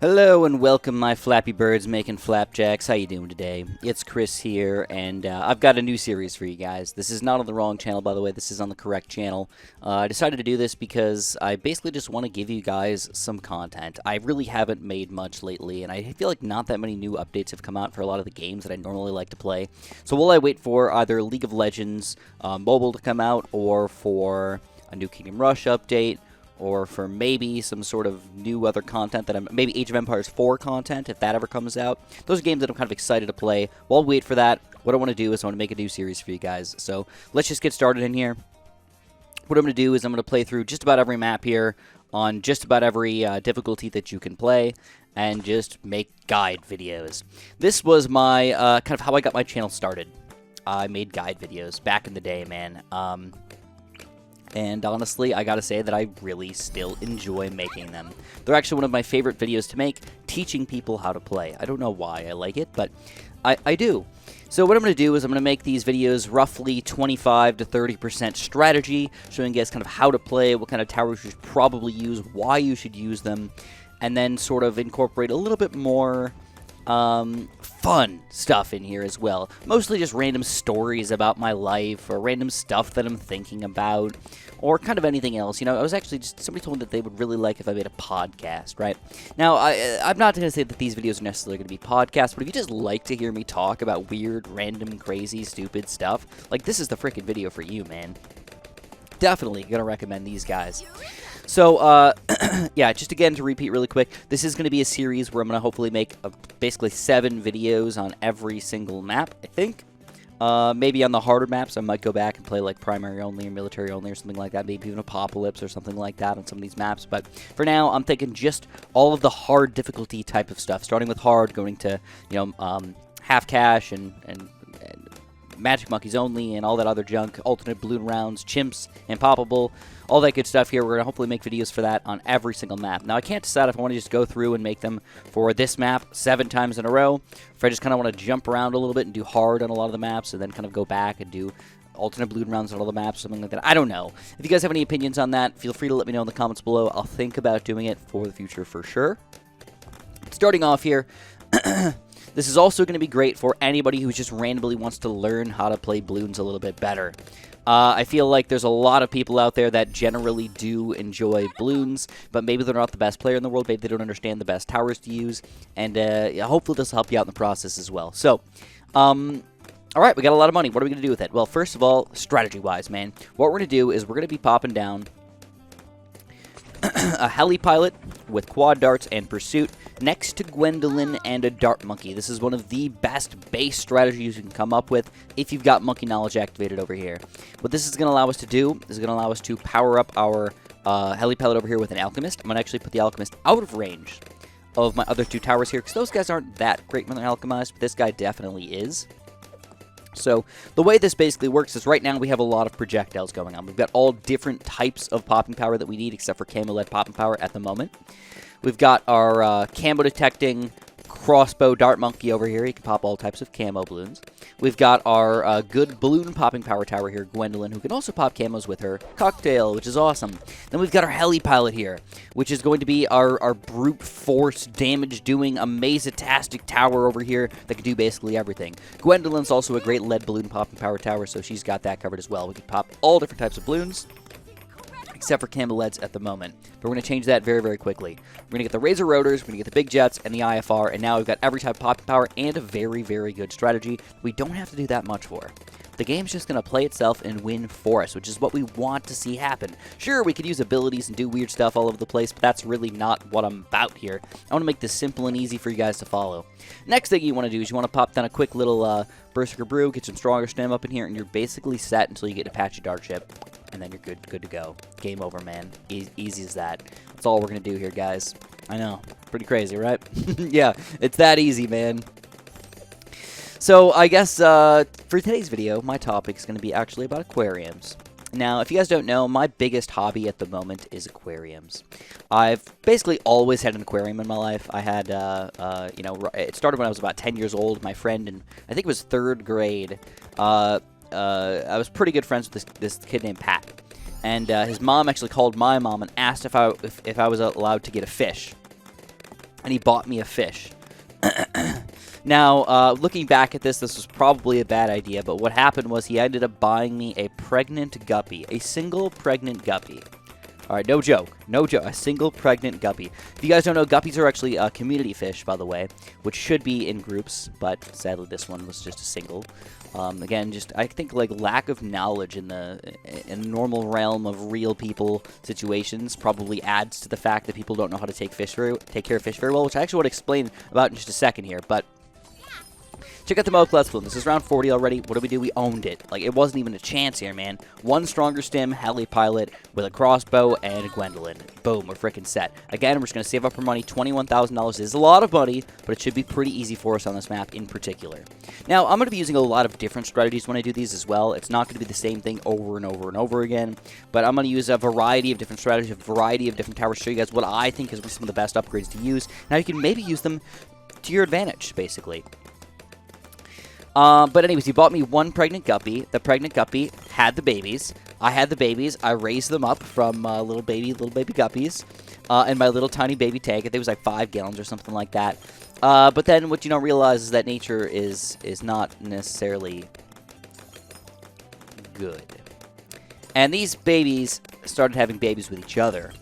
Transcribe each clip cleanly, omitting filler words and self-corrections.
Hello and welcome, my Flappy Birds making flapjacks. How you doing today? It's Chris here, and I've got a new series for you guys. This is not on the wrong channel, by the way. This is on the correct channel. I decided to do this because I basically just want to give you guys some content. I really haven't made much lately, and I feel like not that many new updates have come out for a lot of the games that I normally like to play. So while I wait for either League of Legends mobile to come out, or for a new Kingdom Rush update, or for maybe some sort of new other content maybe Age of Empires 4 content, if that ever comes out. Those are games that I'm kind of excited to play. While we wait for that, what I want to do is I want to make a new series for you guys. So let's just get started in here. What I'm going to do is I'm going to play through just about every map here on just about every difficulty that you can play, and just make guide videos. This was my kind of how I got my channel started. I made guide videos back in the day, man. And honestly, I gotta say that I really still enjoy making them. They're actually one of my favorite videos to make, teaching people how to play. I don't know why I like it, but I do. So what I'm going to do is I'm going to make these videos roughly 25 to 30% strategy, showing you guys kind of how to play, what kind of towers you should probably use, why you should use them, and then sort of incorporate a little bit more fun stuff in here as well. Mostly just random stories about my life, or random stuff that I'm thinking about, or kind of anything else. You know, I was actually just, somebody told me that they would really like if I made a podcast, right? Now, I'm not going to say that these videos are necessarily going to be podcasts, but if you just like to hear me talk about weird, random, crazy, stupid stuff, like, this is the freaking video for you, man. Definitely going to recommend these guys. So, yeah, just again to repeat really quick, this is going to be a series where I'm going to hopefully make basically 7 videos on every single map, I think. Maybe on the harder maps, I might go back and play like primary only or military only or something like that. Maybe even Apocalypse or something like that on some of these maps. But for now, I'm thinking just all of the hard difficulty type of stuff, starting with hard, going to, you know, half cash and Magic Monkeys only, and all that other junk, alternate balloon rounds, chimps, impoppable, all that good stuff here. We're going to hopefully make videos for that on every single map. Now, I can't decide if I want to just go through and make them for this map 7 times in a row, if I just kind of want to jump around a little bit and do hard on a lot of the maps, and then kind of go back and do alternate balloon rounds on all the maps, something like that. I don't know. If you guys have any opinions on that, feel free to let me know in the comments below. I'll think about doing it for the future for sure. Starting off here, this is also going to be great for anybody who just randomly wants to learn how to play Bloons a little bit better. I feel like there's a lot of people out there that generally do enjoy Bloons, but maybe they're not the best player in the world, maybe they don't understand the best towers to use, and hopefully this will help you out in the process as well. So, alright, we got a lot of money. What are we going to do with it? Well, first of all, strategy-wise, man, what we're going to do is we're going to be popping down a heli pilot with quad darts and pursuit next to Gwendolyn and a dart monkey. This is one of the best base strategies you can come up with if you've got monkey knowledge activated over here. What this is going to allow us to do is going to allow us to power up our heli pilot over here with an alchemist. I'm going to actually put the alchemist out of range of my other 2 towers here, because those guys aren't that great when they're alchemized, but this guy definitely is. So, the way this basically works is right now we have a lot of projectiles going on. We've got all different types of popping power that we need, except for camo-led popping power at the moment. We've got our camo detecting crossbow dart monkey over here. He can pop all types of camo balloons. We've got our good balloon popping power tower here, Gwendolyn, who can also pop camos with her cocktail, which is awesome. Then we've got our heli pilot here, which is going to be our brute force damage doing amaze-tastic tower over here that can do basically everything. Gwendolyn's also a great lead balloon popping power tower, so she's got that covered as well. We can pop all different types of balloons, except for camo LEDs at the moment. But we're going to change that very, very quickly. We're going to get the Razor Rotors, we're going to get the Big Jets, and the IFR, and now we've got every type of popping power and a very, very good strategy we don't have to do that much for. The game's just going to play itself and win for us, which is what we want to see happen. Sure, we could use abilities and do weird stuff all over the place, but that's really not what I'm about here. I want to make this simple and easy for you guys to follow. Next thing you want to do is you want to pop down a quick little Berserker Brew, get some stronger stem up in here, and you're basically set until you get Apache Dark Ship. And then you're good to go. Game over, man. Easy as that. That's all we're going to do here, guys. I know. Pretty crazy, right? Yeah, it's that easy, man. So, I guess for today's video, my topic is going to be actually about aquariums. Now, if you guys don't know, my biggest hobby at the moment is aquariums. I've basically always had an aquarium in my life. I had, you know, it started when I was about 10 years old. My friend in, I think it was 3rd grade, I was pretty good friends with this kid named Pat, and his mom actually called my mom and asked if I was allowed to get a fish. and he bought me a fish. Now, looking back at this was probably a bad idea, but what happened was he ended up buying me a pregnant guppy, a single pregnant guppy. All right, no joke, a single pregnant guppy. If you guys don't know, guppies are actually community fish, by the way, which should be in groups, but sadly this one was just a single. Again, just I think like lack of knowledge in the normal realm of real people situations probably adds to the fact that people don't know how to take care of fish very well, which I actually want to explain about in just a second here, but. Check out the Mo Let's Bloom. This is round 40 already. What do? We owned it. Like, it wasn't even a chance here, man. One stronger stim, heli pilot, with a crossbow, and a Gwendolyn. Boom, we're freaking set. Again, we're just going to save up our money. $21,000 is a lot of money, but it should be pretty easy for us on this map in particular. Now, I'm going to be using a lot of different strategies when I do these as well. It's not going to be the same thing over and over and over again, but I'm going to use a variety of different strategies, a variety of different towers to show you guys what I think is some of the best upgrades to use. Now, you can maybe use them to your advantage, basically. But anyways, he bought me one pregnant guppy. The pregnant guppy had the babies. I had the babies. I raised them up from little baby guppies in my little tiny baby tank. I think it was like 5 gallons or something like that. But then what you don't realize is that nature is not necessarily good. And these babies started having babies with each other.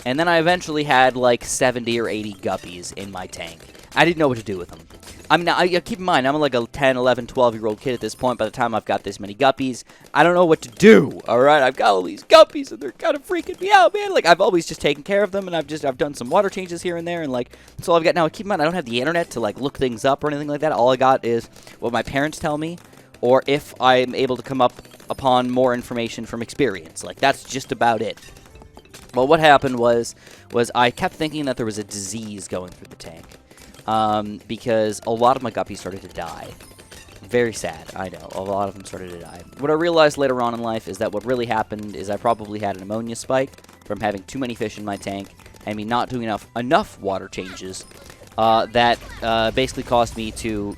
And then I eventually had like 70 or 80 guppies in my tank. I didn't know what to do with them. I mean, keep in mind, I'm like a 10, 11, 12-year-old kid at this point. By the time I've got this many guppies, I don't know what to do, all right? I've got all these guppies, and they're kind of freaking me out, man. Like, I've always just taken care of them, and I've done some water changes here and there, and, like, that's all I've got. Now, keep in mind, I don't have the internet to, like, look things up or anything like that. All I got is what my parents tell me, or if I'm able to come up upon more information from experience. Like, that's just about it. Well, what happened was I kept thinking that there was a disease going through the tank. Because a lot of my guppies started to die. Very sad, I know. A lot of them started to die. What I realized later on in life is that what really happened is I probably had an ammonia spike from having too many fish in my tank and me not doing enough water changes that basically caused the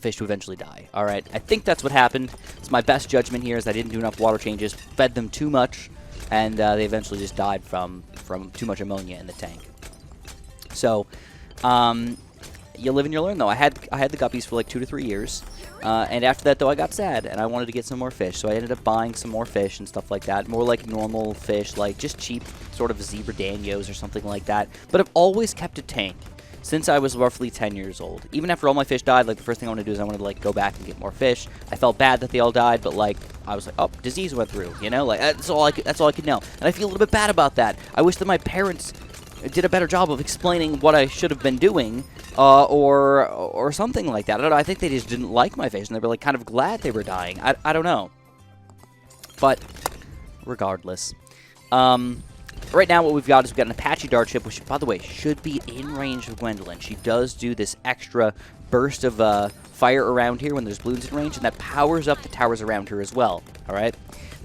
fish to eventually die. All right, I think that's what happened. It's my best judgment here is I didn't do enough water changes, fed them too much, and they eventually just died from too much ammonia in the tank. So, you live and you learn, though. I had the guppies for like 2 to 3 years, and after that, though, I got sad, and I wanted to get some more fish, so I ended up buying some more fish and stuff like that, more like normal fish, like just cheap sort of zebra danios or something like that, but I've always kept a tank since I was roughly 10 years old. Even after all my fish died, like, the first thing I wanted to do is I wanted to, like, go back and get more fish. I felt bad that they all died, but, like, I was like, oh, disease went through, you know? Like, that's all I could know, and I feel a little bit bad about that. I wish that my parents did a better job of explaining what I should have been doing, or something like that. I don't know. I think they just didn't like my fish, and they were like kind of glad they were dying. I don't know. But regardless, right now what we've got is we've got an Apache dart ship, which, by the way, should be in range of Gwendolyn. She does do this extra burst of fire around here when there's Bloons in range, and that powers up the towers around her as well. All right.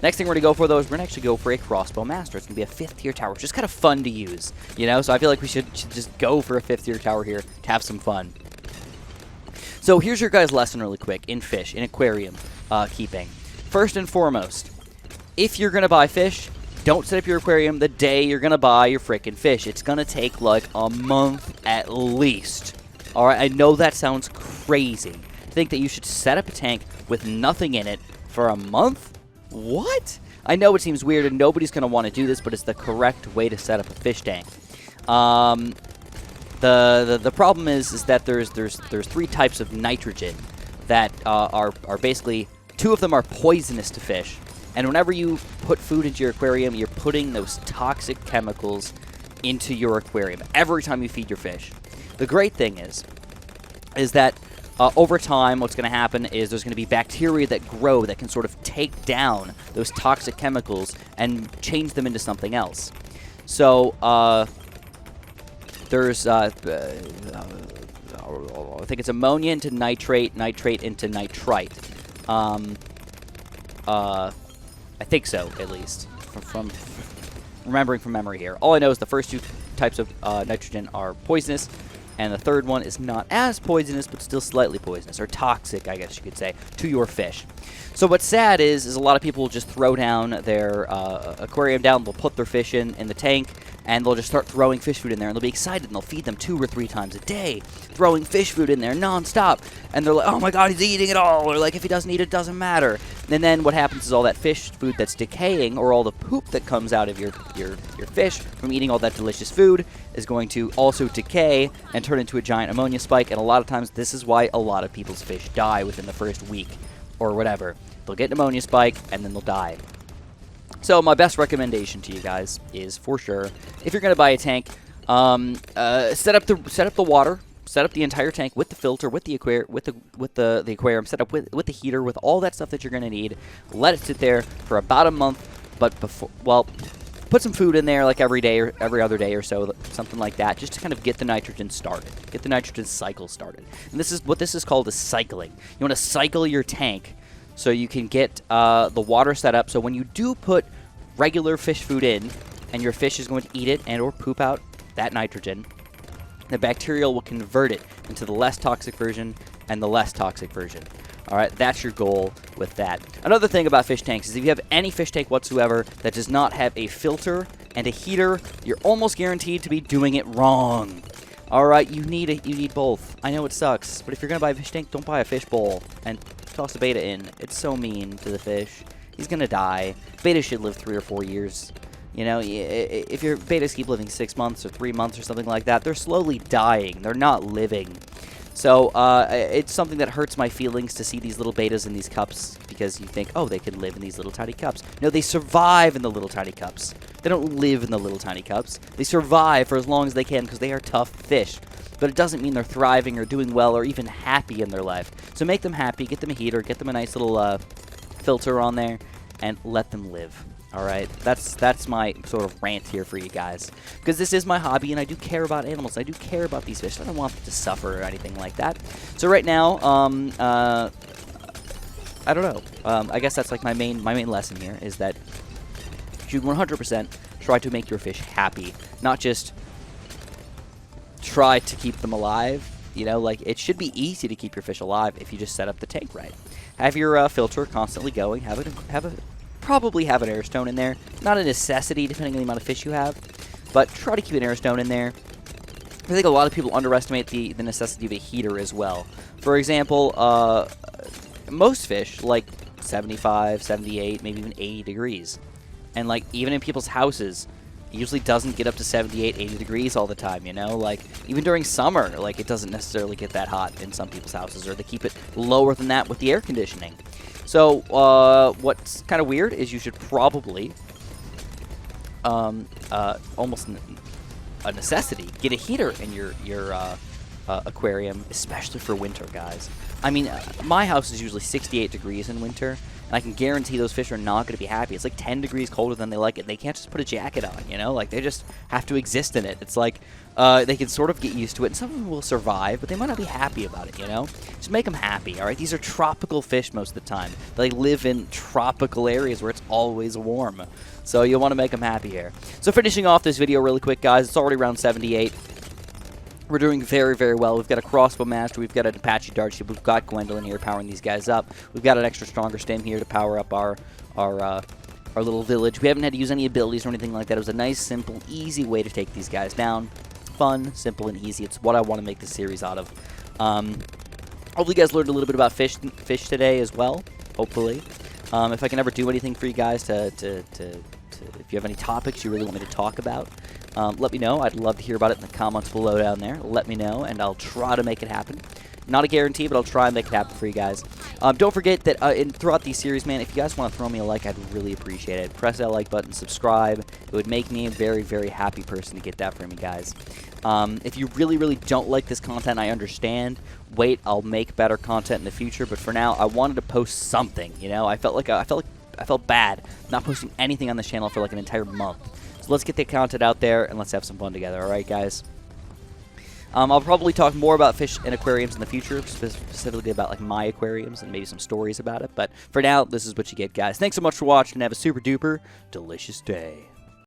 Next thing we're going to go for, though, is we're going to actually go for a crossbow master. It's going to be a 5th-tier tower, which is kind of fun to use, you know? So I feel like we should just go for a 5th-tier tower here to have some fun. So here's your guys' lesson really quick in fish, in aquarium keeping. First and foremost, if you're going to buy fish, don't set up your aquarium the day you're going to buy your frickin' fish. It's going to take like a month at least. All right, I know that sounds crazy. Think that you should set up a tank with nothing in it for a month? What? I know it seems weird and nobody's going to want to do this, but it's the correct way to set up a fish tank. The problem is that there's 3 types of nitrogen that are basically, 2 of them are poisonous to fish. And whenever you put food into your aquarium, you're putting those toxic chemicals into your aquarium every time you feed your fish. The great thing is that over time, what's going to happen is there's going to be bacteria that grow that can sort of take down those toxic chemicals and change them into something else. So, there's, I think it's ammonia into nitrate, nitrate into nitrite. I think so, at least, from remembering from memory here. All I know is the first 2 types of nitrogen are poisonous, and the third one is not as poisonous, but still slightly poisonous, or toxic, I guess you could say, to your fish. So what's sad is a lot of people will just throw down their aquarium down, they'll put their fish in the tank, and they'll just start throwing fish food in there, and they'll be excited, and they'll feed them 2 or 3 times a day, throwing fish food in there non-stop, and they're like, oh my god, he's eating it all, or like, if he doesn't eat it, it doesn't matter. And then what happens is all that fish food that's decaying, or all the poop that comes out of your fish from eating all that delicious food, is going to also decay and turn into a giant ammonia spike, and a lot of times this is why a lot of people's fish die within the first week, or whatever. They'll get an ammonia spike, and then they'll die. So my best recommendation to you guys is, for sure, if you're going to buy a tank, set up the water, set up the entire tank with the filter, with the aquarium, set up with the heater, with all that stuff that you're going to need. Let it sit there for about a month, but put some food in there like every day or every other day or so, something like that, just to kind of get the nitrogen started, get the nitrogen cycle started. And this is what this is called, is cycling. You want to cycle your tank so you can get the water set up, so when you do put regular fish food in and your fish is going to eat it and or poop out that nitrogen, the bacteria will convert it into the less toxic version and the less toxic version. Alright, that's your goal with that. Another thing about fish tanks is if you have any fish tank whatsoever that does not have a filter and a heater, you're almost guaranteed to be doing it wrong. Alright, you need both. I know it sucks, but if you're going to buy a fish tank, don't buy a fish bowl and toss a beta in. It's so mean to the fish. He's going to die. Betas should live 3 or 4 years. You know, if your betas keep living 6 months or 3 months or something like that, they're slowly dying. They're not living. So, it's something that hurts my feelings to see these little betas in these cups, because you think, oh, they can live in these little tiny cups. No, they survive in the little tiny cups. They don't live in the little tiny cups. They survive for as long as they can because they are tough fish. But it doesn't mean they're thriving or doing well or even happy in their life. So make them happy, get them a heater, get them a nice little filter on there, and let them live. Alright, that's my sort of rant here for you guys. Because this is my hobby, and I do care about animals. I do care about these fish. I don't want them to suffer or anything like that. So right now, I don't know. I guess that's like my main lesson here, is that you should 100% try to make your fish happy. Not just try to keep them alive. You know, like, it should be easy to keep your fish alive if you just set up the tank right. Have your filter constantly going. Probably have an air stone in there. Not a necessity, depending on the amount of fish you have, but try to keep an air stone in there. I think a lot of people underestimate the necessity of a heater as well. For example, most fish like 75, 78, maybe even 80 degrees. And, like, even in people's houses, it usually doesn't get up to 78, 80 degrees all the time, you know? Like, even during summer, like, it doesn't necessarily get that hot in some people's houses, or they keep it lower than that with the air conditioning. So, what's kind of weird is you should probably, almost a necessity, get a heater in your aquarium, especially for winter, guys. I mean, my house is usually 68 degrees in winter, and I can guarantee those fish are not going to be happy. It's like 10 degrees colder than they like it. They can't just put a jacket on, you know? Like, they just have to exist in it. It's like, they can sort of get used to it, and some of them will survive, but they might not be happy about it, you know? Just make them happy, all right? These are tropical fish most of the time. They live in tropical areas where it's always warm. So you'll want to make them happy here. So finishing off this video really quick, guys. It's already around 78. We're doing very, very well. We've got a crossbow master. We've got an Apache dart ship. We've got Gwendolyn here powering these guys up. We've got an extra stronger stem here to power up our little village. We haven't had to use any abilities or anything like that. It was a nice, simple, easy way to take these guys down. Fun, simple, and easy. It's what I want to make this series out of. Hopefully you guys learned a little bit about fish today as well. Hopefully. If I can ever do anything for you guys if you have any topics you really want me to talk about, let me know. I'd love to hear about it in the comments below down there. Let me know, and I'll try to make it happen. Not a guarantee, but I'll try and make it happen for you guys. Don't forget that throughout these series, man, if you guys want to throw me a like, I'd really appreciate it. Press that like button, subscribe. It would make me a very, very happy person to get that from you guys. If you really, really don't like this content, I understand. Wait, I'll make better content in the future, but for now, I wanted to post something, you know? I felt bad not posting anything on this channel for like an entire month. So let's get the content out there and let's have some fun together, alright guys? I'll probably talk more about fish and aquariums in the future, specifically about like my aquariums and maybe some stories about it. But for now, this is what you get, guys. Thanks so much for watching and have a super duper delicious day.